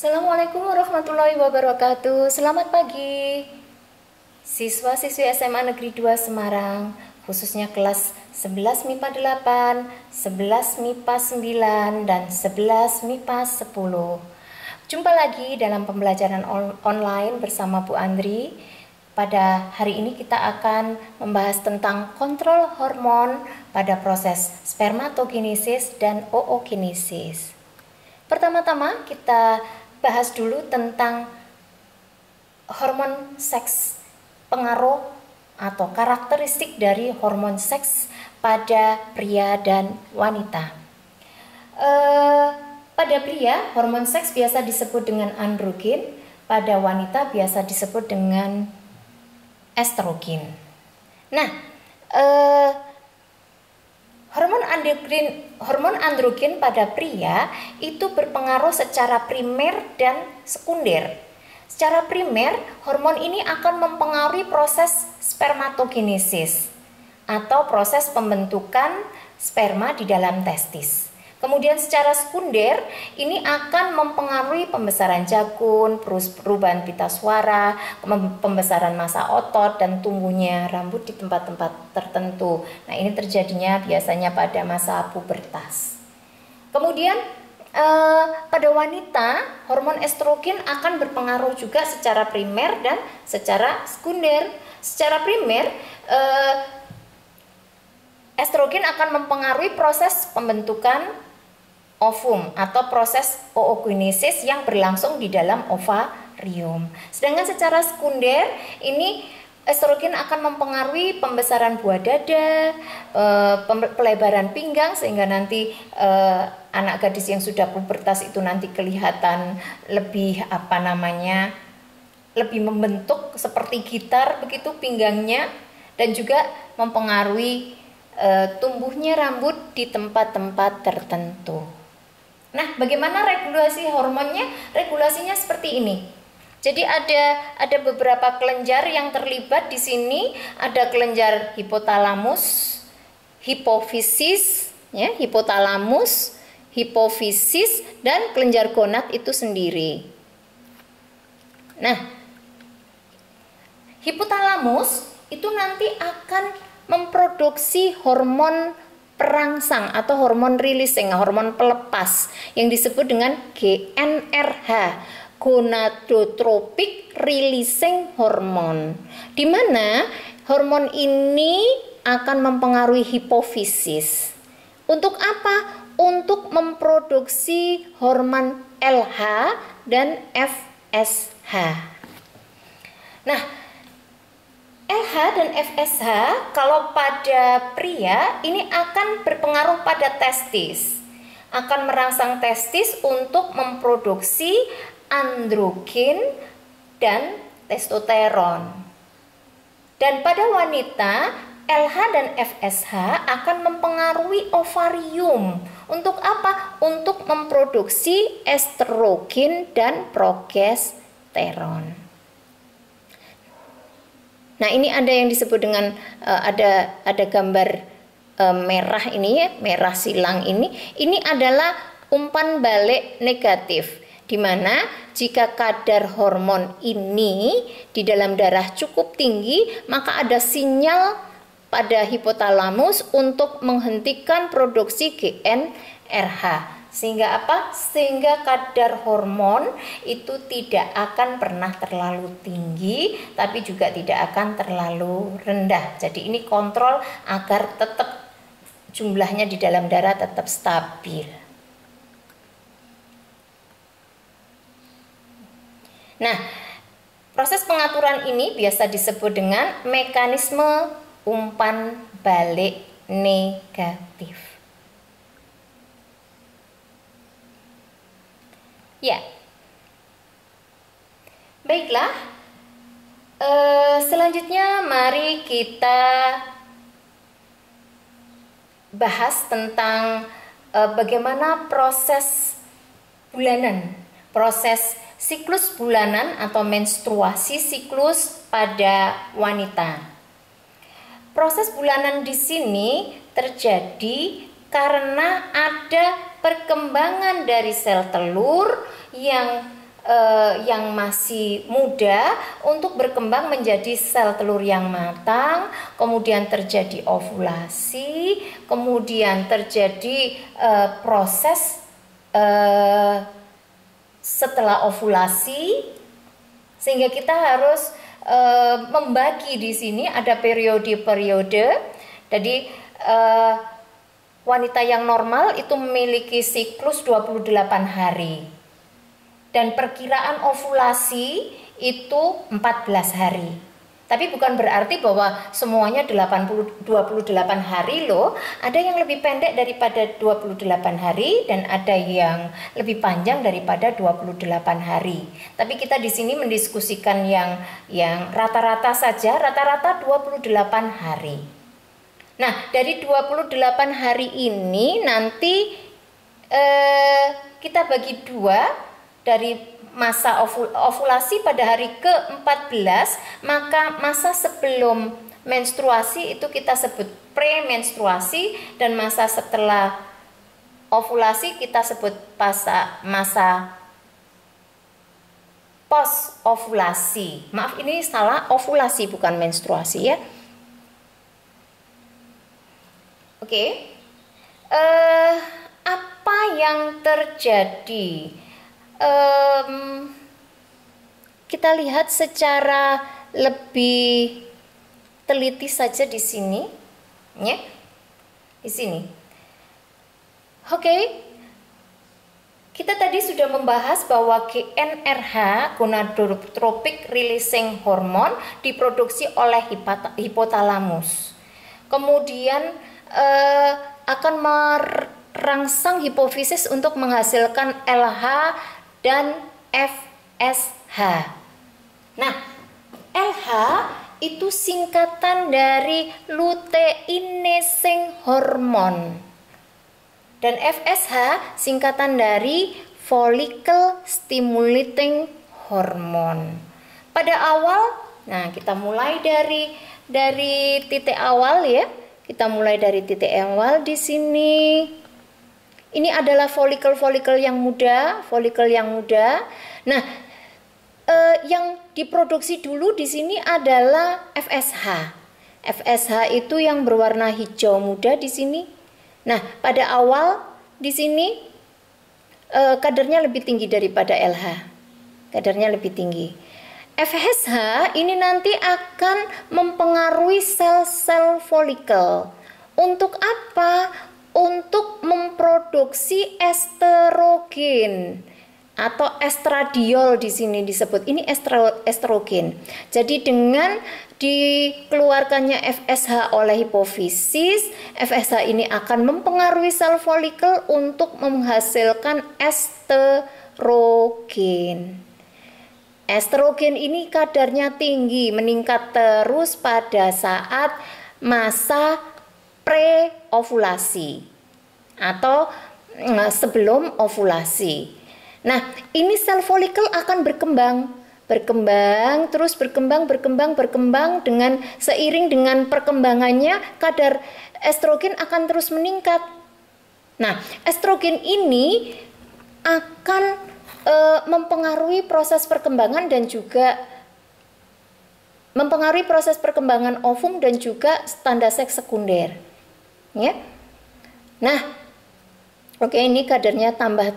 Assalamualaikum warahmatullahi wabarakatuh. Selamat pagi siswa-siswi SMA Negeri 2 Semarang, khususnya kelas 11 MIPA 8, 11 MIPA 9, dan 11 MIPA 10. Jumpa lagi dalam pembelajaran online bersama Bu Andri. Pada hari ini kita akan membahas tentang kontrol hormon pada proses spermatogenesis dan oogenesis. Pertama-tama kita bahas dulu tentang hormon seks, pengaruh atau karakteristik dari hormon seks pada pria dan wanita. Pada pria, hormon seks biasa disebut dengan androgen, pada wanita biasa disebut dengan estrogen. Nah, Hormon androgen pada pria itu berpengaruh secara primer dan sekunder. Secara primer, hormon ini akan mempengaruhi proses spermatogenesis atau proses pembentukan sperma di dalam testis. Kemudian secara sekunder, ini akan mempengaruhi pembesaran jakun, perubahan pita suara, pembesaran massa otot, dan tumbuhnya rambut di tempat-tempat tertentu. Nah, ini terjadinya biasanya pada masa pubertas. Kemudian pada wanita, hormon estrogen akan berpengaruh juga secara primer dan secara sekunder. Secara primer, estrogen akan mempengaruhi proses pembentukan ovum atau proses oogenesis yang berlangsung di dalam ovarium. Sedangkan secara sekunder, ini estrogen akan mempengaruhi pembesaran buah dada, pelebaran pinggang, sehingga nanti anak gadis yang sudah pubertas itu nanti kelihatan lebih lebih membentuk seperti gitar begitu pinggangnya, dan juga mempengaruhi tumbuhnya rambut di tempat-tempat tertentu. Nah, bagaimana regulasi hormonnya? Regulasinya seperti ini. Jadi ada beberapa kelenjar yang terlibat di sini. Ada kelenjar hipotalamus, hipofisis, hipotalamus, hipofisis, dan kelenjar gonad itu sendiri. Nah, hipotalamus itu nanti akan memproduksi hormon perangsang atau hormon releasing, hormon pelepas yang disebut dengan GnRH, gonadotropic releasing hormone, di mana hormon ini akan mempengaruhi hipofisis. Untuk apa? Untuk memproduksi hormon LH dan FSH. Nah, LH dan FSH kalau pada pria ini akan berpengaruh pada testis, akan merangsang testis untuk memproduksi androgen dan testosteron. Dan pada wanita, LH dan FSH akan mempengaruhi ovarium. Untuk apa? Untuk memproduksi estrogen dan progesteron. Nah, ini ada yang disebut dengan ada gambar merah ini, merah silang ini. Ini adalah umpan balik negatif, di mana jika kadar hormon ini di dalam darah cukup tinggi, maka ada sinyal pada hipotalamus untuk menghentikan produksi GnRH. Sehingga apa? Sehingga kadar hormon itu tidak akan pernah terlalu tinggi, tapi juga tidak akan terlalu rendah. Jadi ini kontrol agar tetap jumlahnya di dalam darah tetap stabil. Nah, proses pengaturan ini biasa disebut dengan mekanisme umpan balik negatif. Ya, baiklah. Selanjutnya mari kita bahas tentang bagaimana proses bulanan, proses siklus bulanan atau menstruasi siklus pada wanita. Proses bulanan di sini terjadi karena ada perkembangan dari sel telur yang yang masih muda untuk berkembang menjadi sel telur yang matang, kemudian terjadi ovulasi, kemudian terjadi proses setelah ovulasi, sehingga kita harus membagi di sini ada periode-periode. Jadi wanita yang normal itu memiliki siklus 28 hari. Dan perkiraan ovulasi itu 14 hari. Tapi bukan berarti bahwa semuanya 28 hari loh. Ada yang lebih pendek daripada 28 hari dan ada yang lebih panjang daripada 28 hari. Tapi kita di sini mendiskusikan yang rata-rata saja, rata-rata 28 hari. Nah, dari 28 hari ini nanti kita bagi dua. Dari masa ovulasi pada hari ke-14, maka masa sebelum menstruasi itu kita sebut premenstruasi, dan masa setelah ovulasi kita sebut masa post ovulasi. Maaf, ini salah, ovulasi bukan menstruasi ya. Oke. Apa yang terjadi? Kita lihat secara lebih teliti saja di sini, ya, di sini. Oke, kita tadi sudah membahas bahwa GnRH, gonadotrophic releasing hormone, diproduksi oleh hipotalamus. Kemudian akan merangsang hipofisis untuk menghasilkan LH dan FSH. Nah, LH itu singkatan dari luteinizing hormone, dan FSH singkatan dari follicle stimulating hormone. Pada awal, nah kita mulai dari titik awal ya. Kita mulai dari titik awal di sini. Ini adalah folikel yang muda, Nah, yang diproduksi dulu di sini adalah FSH. FSH itu yang berwarna hijau muda di sini. Nah, pada awal di sini kadarnya lebih tinggi daripada LH. Kadarnya lebih tinggi. FSH ini nanti akan mempengaruhi sel-sel folikel. Untuk apa? Untuk memproduksi estrogen atau estradiol di sini disebut. Ini estrogen. Jadi dengan dikeluarkannya FSH oleh hipofisis, FSH ini akan mempengaruhi sel folikel untuk menghasilkan estrogen. Estrogen ini kadarnya tinggi, meningkat terus pada saat masa pre-ovulasi atau sebelum ovulasi. Nah, ini sel folikel akan berkembang dengan seiring dengan perkembangannya kadar estrogen akan terus meningkat. Nah, estrogen ini akan mempengaruhi proses perkembangan dan juga mempengaruhi proses perkembangan ovum dan juga tanda seks sekunder. Ya. Nah, oke, ini kadarnya tambah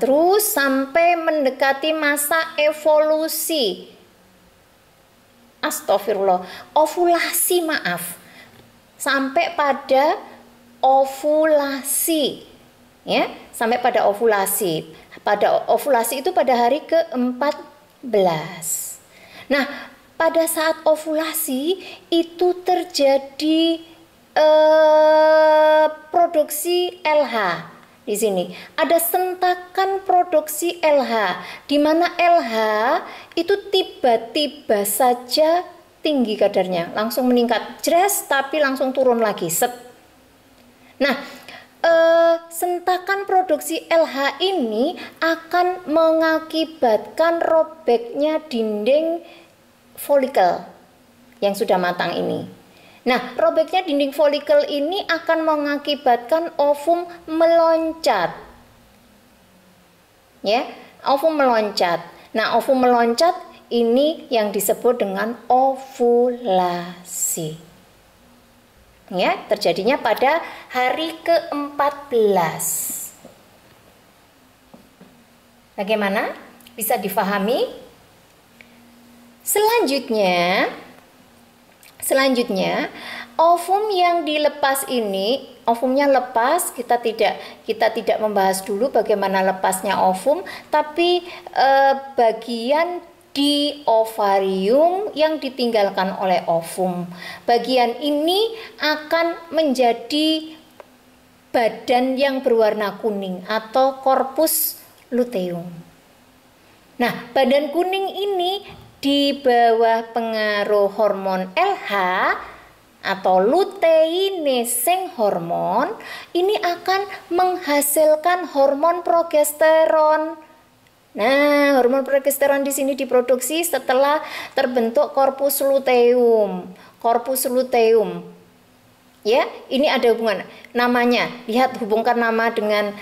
terus sampai mendekati masa evolusi. Astagfirullah, ovulasi, maaf. Sampai pada ovulasi. Ya, sampai pada ovulasi. Pada ovulasi itu pada hari ke-14. Nah, pada saat ovulasi itu terjadi produksi LH. Di sini ada sentakan produksi LH, di mana LH itu tiba-tiba saja tinggi kadarnya, langsung meningkat, jres, tapi langsung turun lagi, set. Nah, sentakan produksi LH ini akan mengakibatkan robeknya dinding folikel yang sudah matang ini. Nah, robeknya dinding folikel ini akan mengakibatkan ovum meloncat. Ya, Ovum meloncat. Nah, ovum meloncat ini yang disebut dengan ovulasi. Ya, terjadinya pada hari ke-14. Bagaimana? Bisa difahami? Selanjutnya, ovum yang dilepas ini, ovumnya lepas, kita tidak membahas dulu bagaimana lepasnya ovum, tapi bagian di ovarium yang ditinggalkan oleh ovum. Bagian ini akan menjadi badan yang berwarna kuning atau korpus luteum. Nah, badan kuning ini di bawah pengaruh hormon LH atau luteinising hormon ini akan menghasilkan hormon progesteron. Nah, hormon progesteron di sini diproduksi setelah terbentuk korpus luteum. Korpus luteum. Ya, ini ada hubungan namanya. Lihat, hubungkan nama dengan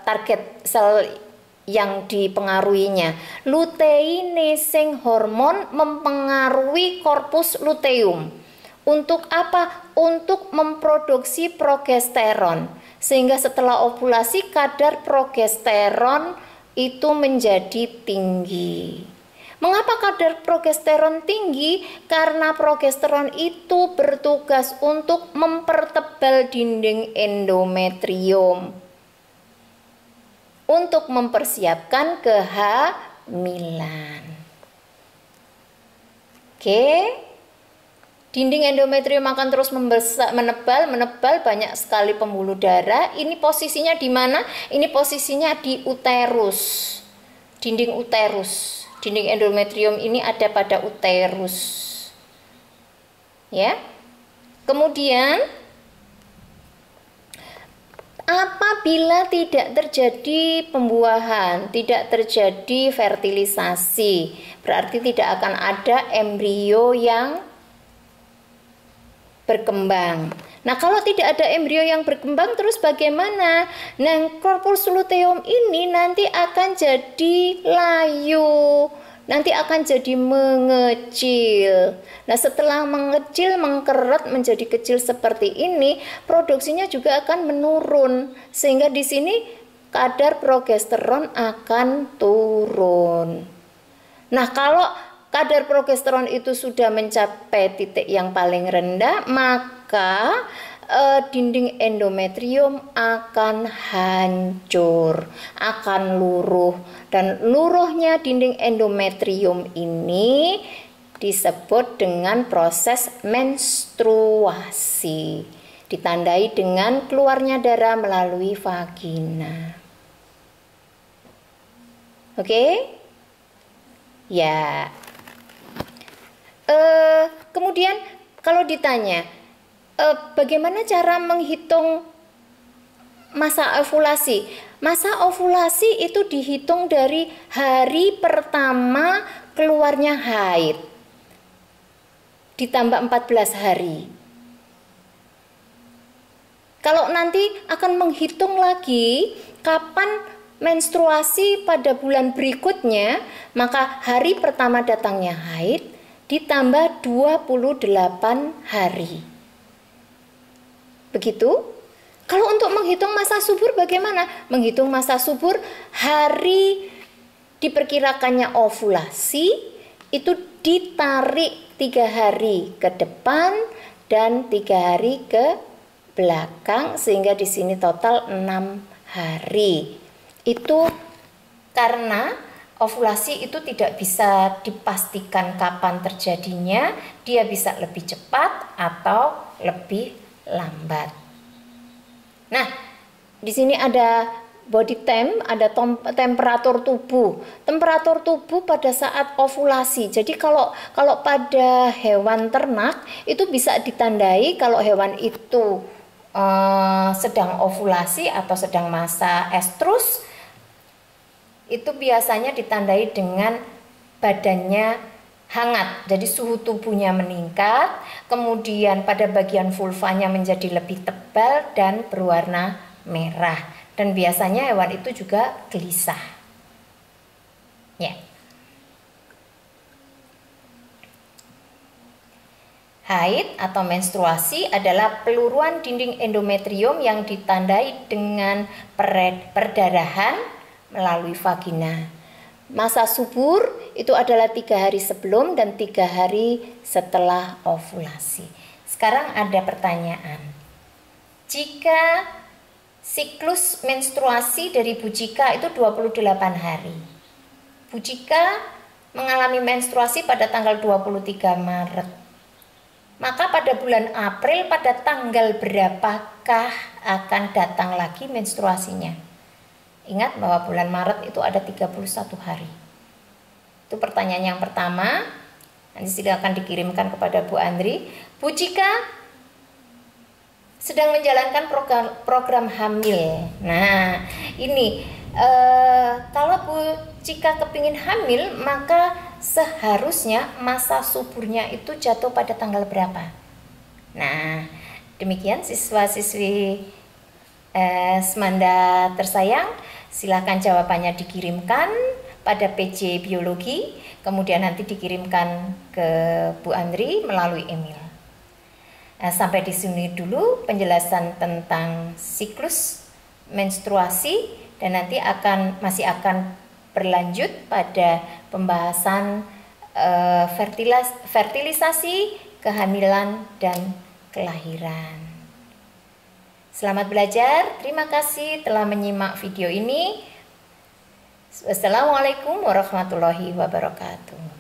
target sel yang dipengaruhinya. Luteinising hormon mempengaruhi korpus luteum. Untuk apa? Untuk memproduksi progesteron. Sehingga setelah ovulasi kadar progesteron itu menjadi tinggi. Mengapa kadar progesteron tinggi? Karena progesteron itu bertugas untuk mempertebal dinding endometrium untuk mempersiapkan kehamilan. Oke. Dinding endometrium akan terus menebal, banyak sekali pembuluh darah. Ini posisinya di mana? Ini posisinya di uterus. Dinding uterus. Dinding endometrium ini ada pada uterus. Ya. Kemudian apabila tidak terjadi pembuahan, tidak terjadi fertilisasi, berarti tidak akan ada embrio yang berkembang. Nah, kalau tidak ada embrio yang berkembang, terus bagaimana? Nah, korpus luteum ini nanti akan jadi layu, nanti akan jadi mengecil. Nah, setelah mengecil, mengkeret menjadi kecil seperti ini, produksinya juga akan menurun, sehingga di sini kadar progesteron akan turun. Nah, kalau kadar progesteron itu sudah mencapai titik yang paling rendah, maka dinding endometrium akan hancur, akan luruh. Dan luruhnya dinding endometrium ini disebut dengan proses menstruasi, ditandai dengan keluarnya darah melalui vagina. Oke? Ya. Kemudian kalau ditanya bagaimana cara menghitung masa ovulasi? Masa ovulasi itu dihitung dari hari pertama keluarnya haid ditambah 14 hari. Kalau nanti akan menghitung lagi kapan menstruasi pada bulan berikutnya, maka hari pertama datangnya haid ditambah 28 hari. Begitu? Kalau untuk menghitung masa subur bagaimana? Menghitung masa subur hari diperkirakannya ovulasi itu ditarik 3 hari ke depan dan 3 hari ke belakang, sehingga di sini total 6 hari. Itu karena ovulasi itu tidak bisa dipastikan kapan terjadinya, dia bisa lebih cepat atau lebih lambat. Nah, di sini ada body temp, ada temperatur tubuh. Temperatur tubuh pada saat ovulasi. Jadi kalau pada hewan ternak itu bisa ditandai kalau hewan itu sedang ovulasi atau sedang masa estrus. Itu biasanya ditandai dengan badannya hangat, jadi suhu tubuhnya meningkat, kemudian pada bagian vulvanya menjadi lebih tebal dan berwarna merah, dan biasanya hewan itu juga gelisah. Ya. Haid atau menstruasi adalah peluruan dinding endometrium yang ditandai dengan perdarahan melalui vagina. Masa subur itu adalah 3 hari sebelum dan 3 hari setelah ovulasi. Sekarang ada pertanyaan. Jika siklus menstruasi dari Bu Cika itu 28 hari. Bu Cika mengalami menstruasi pada tanggal 23 Maret. Maka pada bulan April pada tanggal berapakah akan datang lagi menstruasinya? Ingat bahwa bulan Maret itu ada 31 hari. Itu pertanyaan yang pertama. Nanti silakan dikirimkan kepada Bu Andri. Bu Cika sedang menjalankan program hamil. Nah, ini kalau Bu Cika kepingin hamil, maka seharusnya masa suburnya itu jatuh pada tanggal berapa? Nah, demikian siswa-siswi Semanda tersayang, silakan jawabannya dikirimkan pada PJ Biologi, kemudian nanti dikirimkan ke Bu Andri melalui email. Nah, sampai di sini dulu penjelasan tentang siklus menstruasi, dan nanti masih akan berlanjut pada pembahasan fertilisasi, kehamilan, dan kelahiran. Selamat belajar, terima kasih telah menyimak video ini. Wassalamualaikum warahmatullahi wabarakatuh.